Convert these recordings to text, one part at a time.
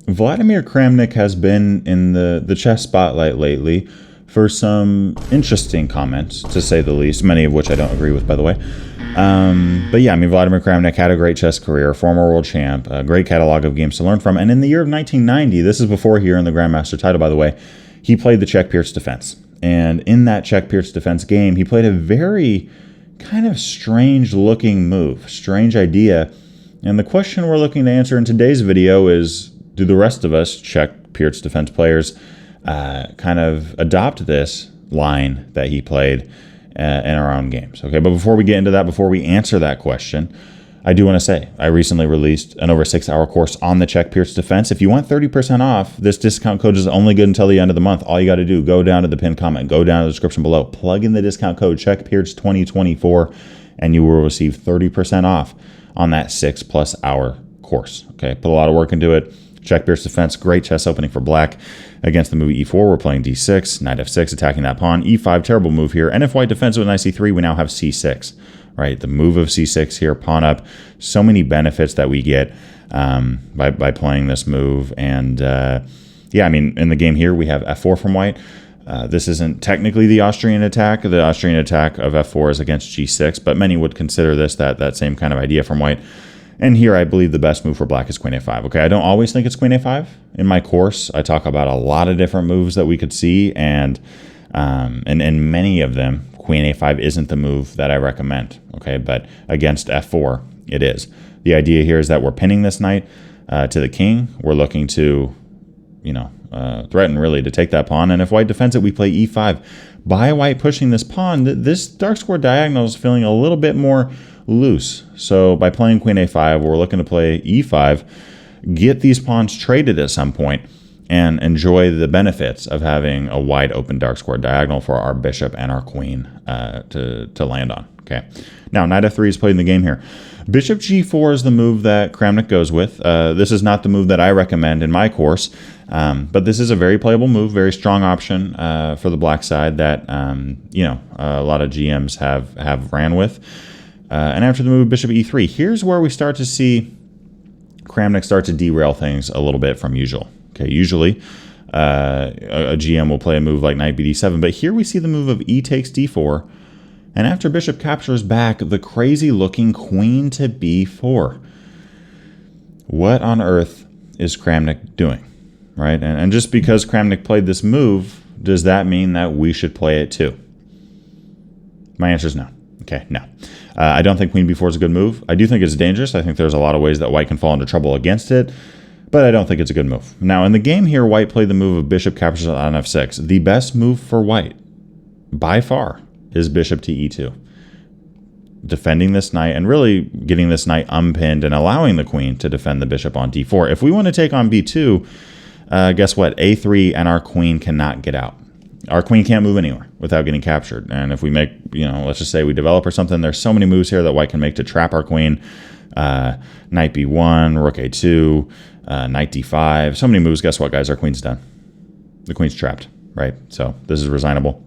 Vladimir Kramnik has been in the chess spotlight lately for some interesting comments, to say the least, many of which I don't agree with, by the way. But yeah, I mean, Vladimir Kramnik had a great chess career, former world champ, a great catalog of games to learn from. And in the year of 1990, this is before he earned the Grandmaster title, by the way, he played the Czech Pirc Defense. And in that Czech Pirc Defense game, he played a very kind of strange looking move, strange idea. And the question we're looking to answer in today's video is, do the rest of us Czech Pirc Defense players kind of adopt this line that he played in our own games? Okay, but before we get into that, before we answer that question, I do want to say I recently released an over 6-hour course on the Czech Pirc Defense. If you want 30% off, this discount code is only good until the end of the month. All you got to do, go down to the pinned comment, go down to the description below, plug in the discount code Czech Pirc 2024, and you will receive 30% off on that 6+ hour course. Okay, put a lot of work into it. Czech Pirc Defense, great chess opening for black against the move e4. We're playing d6, knight f6, attacking that pawn. e5, terrible move here. And if white defends with knight c3, we now have c6, right? The move of c6 here, pawn up. So many benefits that we get by playing this move. And yeah, I mean, in the game here, we have f4 from white. This isn't technically the Austrian attack. The Austrian attack of f4 is against g6, but many would consider this that same kind of idea from white. And here, I believe the best move for black is queen a5. Okay, I don't always think it's queen a5. In my course, I talk about a lot of different moves that we could see, and many of them, queen a5 isn't the move that I recommend. Okay, but against f4, it is. The idea here is that we're pinning this knight to the king. We're looking to, threaten really to take that pawn. And if white defends it, we play e5. By white pushing this pawn, this dark square diagonal is feeling a little bit more loose. So by playing queen a5, we're looking to play e5, get these pawns traded at some point, and enjoy the benefits of having a wide open dark square diagonal for our bishop and our queen to land on. Okay. Now, knight f3 is played in the game here. Bishop g4 is the move that Kramnik goes with. This is not the move that I recommend in my course, but this is a very playable move, very strong option for the black side that a lot of GMs have ran with. And after the move bishop e3, here's where we start to see Kramnik start to derail things a little bit from usual. Okay, usually a GM will play a move like knight bd7, but here we see the move of e takes d4, and after bishop captures back, the crazy looking queen to b4. What on earth is Kramnik doing, right? And just because Kramnik played this move, does that mean that we should play it too? My answer is no. Okay, no. I don't think queen b4 is a good move. I do think it's dangerous. I think there's a lot of ways that white can fall into trouble against it, but I don't think it's a good move. Now, in the game here, white played the move of bishop captures on f6. The best move for white, by far, is bishop to e2. Defending this knight and really getting this knight unpinned and allowing the queen to defend the bishop on d4. If we want to take on b2, guess what? a3 and our queen cannot get out. Our queen can't move anywhere without getting captured. And if we make, let's just say we develop or something, there's so many moves here that white can make to trap our queen. Knight b1, rook a2, knight d5. So many moves. Guess what, guys? Our queen's done. The queen's trapped, right? So this is resignable.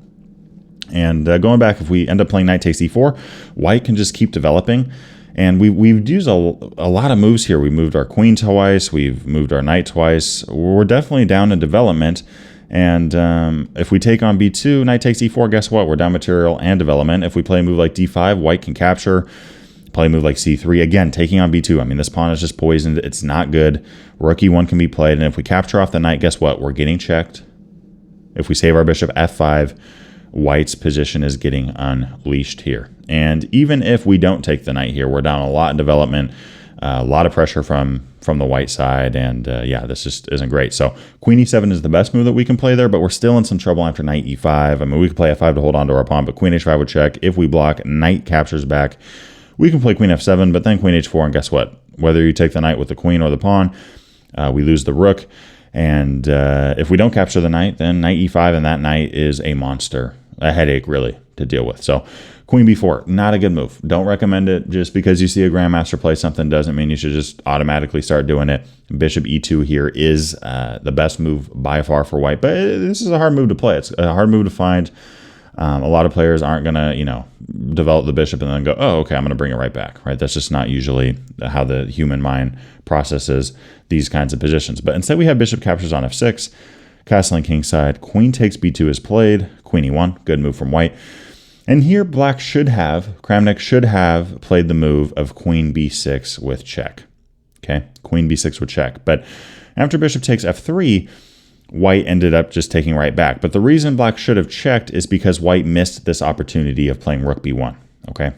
And going back, if we end up playing knight takes e4, white can just keep developing. And we've used a lot of moves here. We moved our queen twice. We've moved our knight twice. We're definitely down in development. And if we take on b2, knight takes e4, guess what? We're down material and development. If we play a move like d5, white can capture. Play a move like c3, again, taking on b2. I mean, this pawn is just poisoned. It's not good. Rook e1 can be played. And if we capture off the knight, guess what? We're getting checked. If we save our bishop f5, white's position is getting unleashed here. And even if we don't take the knight here, we're down a lot in development. A lot of pressure from the white side, and yeah, this just isn't great. So queen e7 is the best move that we can play there, but we're still in some trouble after knight e5. I mean, we could play f5 to hold on to our pawn, but queen h5 would check. If we block, knight captures back. We can play queen f7, but then queen h4, and guess what? Whether you take the knight with the queen or the pawn, we lose the rook. And if we don't capture the knight, then knight e5, and that knight is a monster, a headache, really, to deal with. So queen b4, not a good move. Don't recommend it. Just because you see a grandmaster play something doesn't mean you should just automatically start doing it. Bishop e2 here is the best move by far for white, but this is a hard move to play. It's a hard move to find A lot of players aren't going to, develop the bishop and then go, oh, okay, I'm going to bring it right back, right? That's just not usually how the human mind processes these kinds of positions. But instead we have bishop captures on f6, castling kingside, queen takes b2 is played, queen e1, good move from white. And here Kramnik should have played the move of queen b6 with check. Okay, queen b6 with check. But after bishop takes f3, white ended up just taking right back. But the reason black should have checked is because white missed this opportunity of playing rook b1. Okay,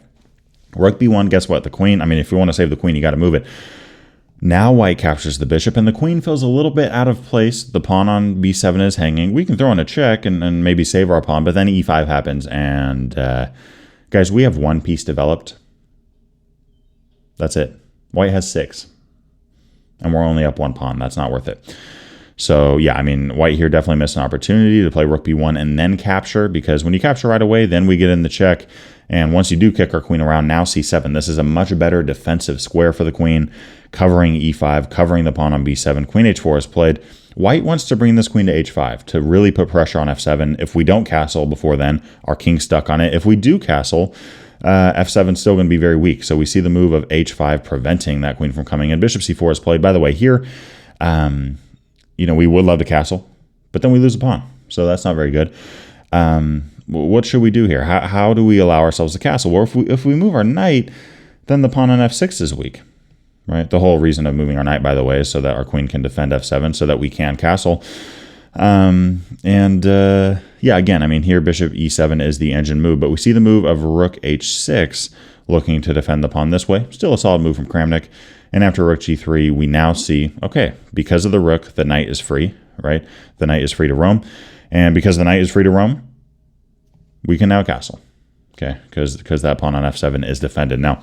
rook b1, guess what? The queen, if you want to save the queen, you got to move it. Now white captures the bishop, and the queen feels a little bit out of place. The pawn on b7 is hanging. We can throw in a check and maybe save our pawn, but then e5 happens, and guys, we have one piece developed. That's it. White has 6, and we're only up 1 pawn. That's not worth it. So yeah, white here definitely missed an opportunity to play rook b1 and then capture, because when you capture right away, then we get in the check. And once you do kick our queen around, now c7. This is a much better defensive square for the queen, covering e5, covering the pawn on b7. Queen h4 is played. White wants to bring this queen to h5 to really put pressure on f7. If we don't castle before then, our king's stuck on it. If we do castle, f7 is still going to be very weak. So we see the move of h5 preventing that queen from coming in. Bishop c4 is played. By the way, here, we would love to castle, but then we lose a pawn. So that's not very good. What should we do here? How do we allow ourselves to castle? Well, if we move our knight, then the pawn on f6 is weak, right? The whole reason of moving our knight, by the way, is so that our queen can defend f7 so that we can castle. Yeah, again, here bishop e7 is the engine move, but we see the move of rook h6 looking to defend the pawn this way. Still a solid move from Kramnik. And after rook g3, we now see, okay, because of the rook, the knight is free, right? The knight is free to roam. And because the knight is free to roam, we can now castle, okay? Because that pawn on f7 is defended. Now,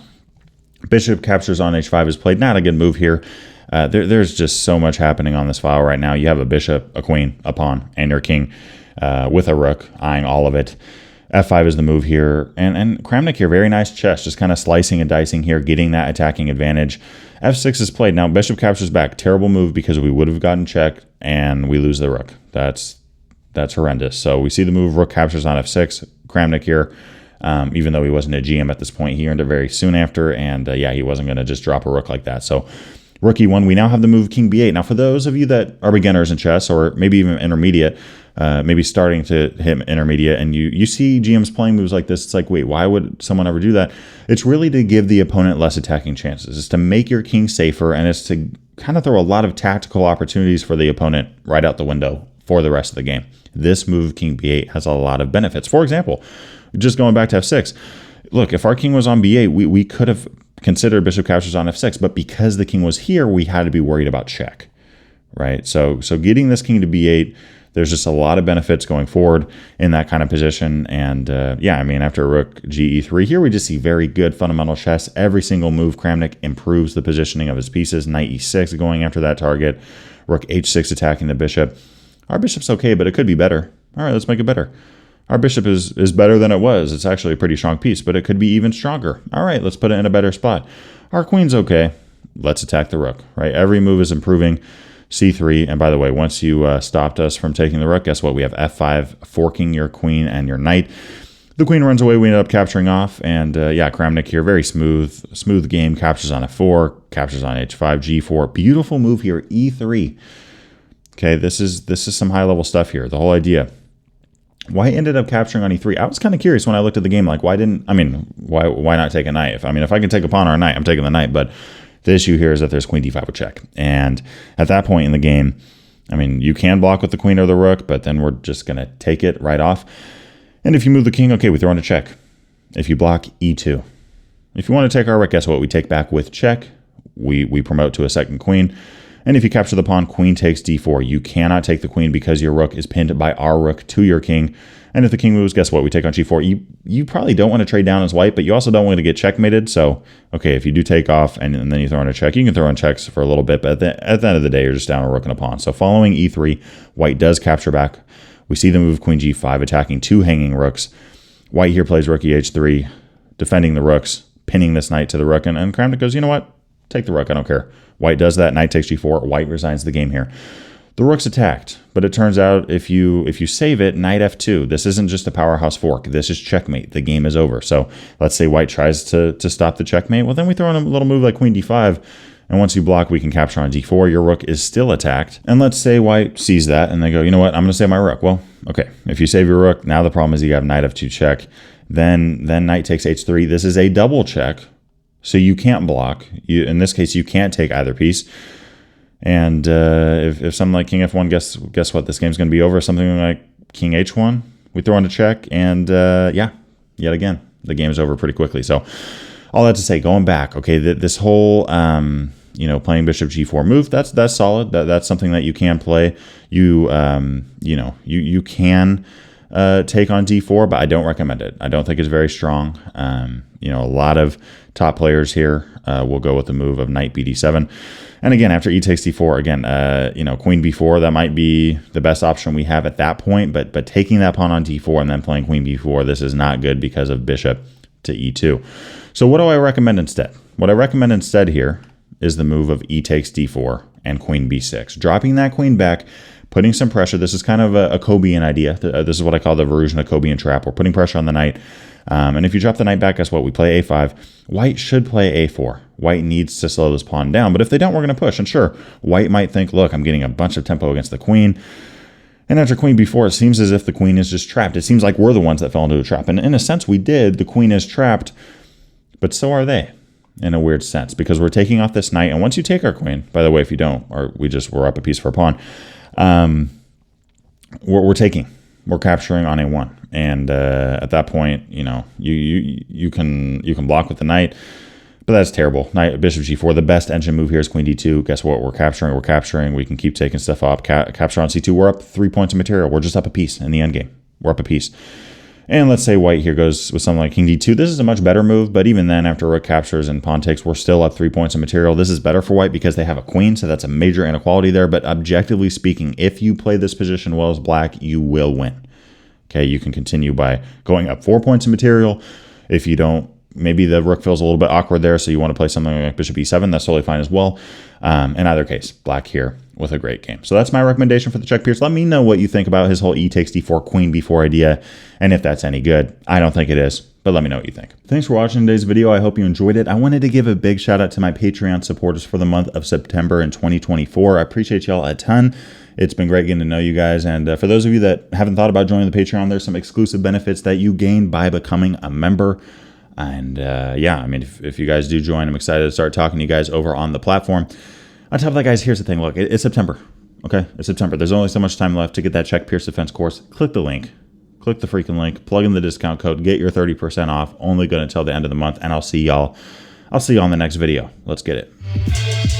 bishop captures on h5 is played. Not a good move here. There's just so much happening on this file right now. You have a bishop, a queen, a pawn, and your king with a rook eyeing all of it. f5 is the move here. And Kramnik here, very nice chess, just kind of slicing and dicing here, getting that attacking advantage. f6 is played. Now, bishop captures back. Terrible move because we would have gotten checked, and we lose the rook. That's horrendous. So we see the move rook captures on f6. Kramnik here, even though he wasn't a GM at this point, he earned it very soon after, and yeah, he wasn't going to just drop a rook like that. So rook e1, we now have the move king b8. Now, for those of you that are beginners in chess, or maybe even intermediate, maybe starting to hit intermediate, and you see GMs playing moves like this, it's like, wait, why would someone ever do that? It's really to give the opponent less attacking chances. It's to make your king safer, and it's to kind of throw a lot of tactical opportunities for the opponent right out the window for the rest of the game. This move, king b8, has a lot of benefits. For example, just going back to f6, look, if our king was on b8, we could have considered bishop captures on f6, but because the king was here, we had to be worried about check, right? So getting this king to b8, there's just a lot of benefits going forward in that kind of position. And yeah, after rook ge3, here we just see very good fundamental chess. Every single move, Kramnik improves the positioning of his pieces. Knight e6 going after that target. Rook h6 attacking the bishop. Our bishop's okay, but it could be better. All right, let's make it better. Our bishop is better than it was. It's actually a pretty strong piece, but it could be even stronger. All right, let's put it in a better spot. Our queen's okay. Let's attack the rook, right? Every move is improving. c3, and by the way, once you stopped us from taking the rook, guess what? We have f5, forking your queen and your knight. The queen runs away. We end up capturing off, and yeah, Kramnik here, very smooth game. Captures on f4, captures on h5, g4. Beautiful move here, e3. Okay, this is some high-level stuff here. The whole idea. White ended up capturing on e3. I was kind of curious when I looked at the game, like, why not take a knight? If I can take a pawn or a knight, I'm taking the knight. But the issue here is that there's queen d5 with check. And at that point in the game, you can block with the queen or the rook, but then we're just going to take it right off. And if you move the king, okay, we throw in a check. If you block, e2. If you want to take our rook, guess what? We take back with check. We promote to a second queen. And if you capture the pawn, queen takes d4. You cannot take the queen because your rook is pinned by our rook to your king. And if the king moves, guess what? We take on g4. You probably don't want to trade down as white, but you also don't want to get checkmated. So, okay, if you do take off and then you throw in a check, you can throw in checks for a little bit, but at the end of the day, you're just down a rook and a pawn. So following e3, white does capture back. We see the move queen g5, attacking two hanging rooks. White here plays rook e3, defending the rooks, pinning this knight to the rook, and Kramnik goes, you know what? Take the rook, I don't care. White does that, knight takes g4, white resigns the game here. The rook's attacked, but it turns out if you save it, knight f2, this isn't just a powerhouse fork. This is checkmate. The game is over. So let's say white tries to stop the checkmate. Well, then we throw in a little move like queen d5, and once you block, we can capture on d4. Your rook is still attacked. And let's say white sees that, and they go, you know what, I'm going to save my rook. Well, okay, if you save your rook, now the problem is you have knight f2 check. Then knight takes h3. This is a double check, so you can't block. In this case, you can't take either piece. And if something like king f1, guess what? This game's going to be over. Something like king h1, we throw in a check, and yeah, yet again, the game's over pretty quickly. So all that to say, going back, okay, this whole playing bishop g4 move, that's solid. That's something that you can play. You can take on d4, but I don't recommend it. I don't think it's very strong. A lot of top players here will go with the move of knight bd7. And again, after e takes d4, again, queen b4, that might be the best option we have at that point. But taking that pawn on d4 and then playing queen b4, this is not good because of bishop to e2. So what do I recommend instead? What I recommend instead here is the move of e takes d4 and queen b6. Dropping that queen back, putting some pressure. This is kind of a Kobian idea. This is what I call the Varuzhina Kobian trap. We're putting pressure on the knight. And if you drop the knight back, guess what? We play a5. White should play a4. White needs to slow this pawn down. But if they don't, we're going to push. And sure, white might think, look, I'm getting a bunch of tempo against the queen. And after queen b4, it seems as if the queen is just trapped. It seems like we're the ones that fell into a trap. And in a sense, we did. The queen is trapped, but so are they in a weird sense because we're taking off this knight. And once you take our queen, by the way, if you don't, or we're up a piece for a pawn, we're taking. We're capturing on a1. And at that point, you can block with the knight, but that's terrible. Knight, bishop g4. The best engine move here is queen d2. Guess what? We're capturing. We can keep taking stuff up. Capture on c2. We're up 3 points of material. We're just up a piece in the endgame. We're up a piece. And let's say white here goes with something like king d2. This is a much better move, but even then, after rook captures and pawn takes, we're still up 3 points of material. This is better for white because they have a queen, so that's a major inequality there. But objectively speaking, if you play this position well as black, you will win. Okay, you can continue by going up 4 points of material. If you don't, maybe the rook feels a little bit awkward there, so you want to play something like bishop e7. That's totally fine as well. In either case, black here with a great game. So that's my recommendation for the Czech Pirc. Let me know what you think about his whole e takes d4, queen b4 idea, and if that's any good. I don't think it is, but let me know what you think. Thanks for watching today's video. I hope you enjoyed it. I wanted to give a big shout out to my Patreon supporters for the month of September in 2024. I appreciate y'all a ton. It's been great getting to know you guys. And for those of you that haven't thought about joining the Patreon, there's some exclusive benefits that you gain by becoming a member. And yeah, I mean, if you guys do join, I'm excited to start talking to you guys over on the platform. On top of that, guys, here's the thing. Look, it's September. Okay, it's September. There's only so much time left to get that Czech Pirc Defense course. Click the link. Click the freaking link. Plug in the discount code. Get your 30% off. Only good until the end of the month. And I'll see y'all in the next video. Let's get it.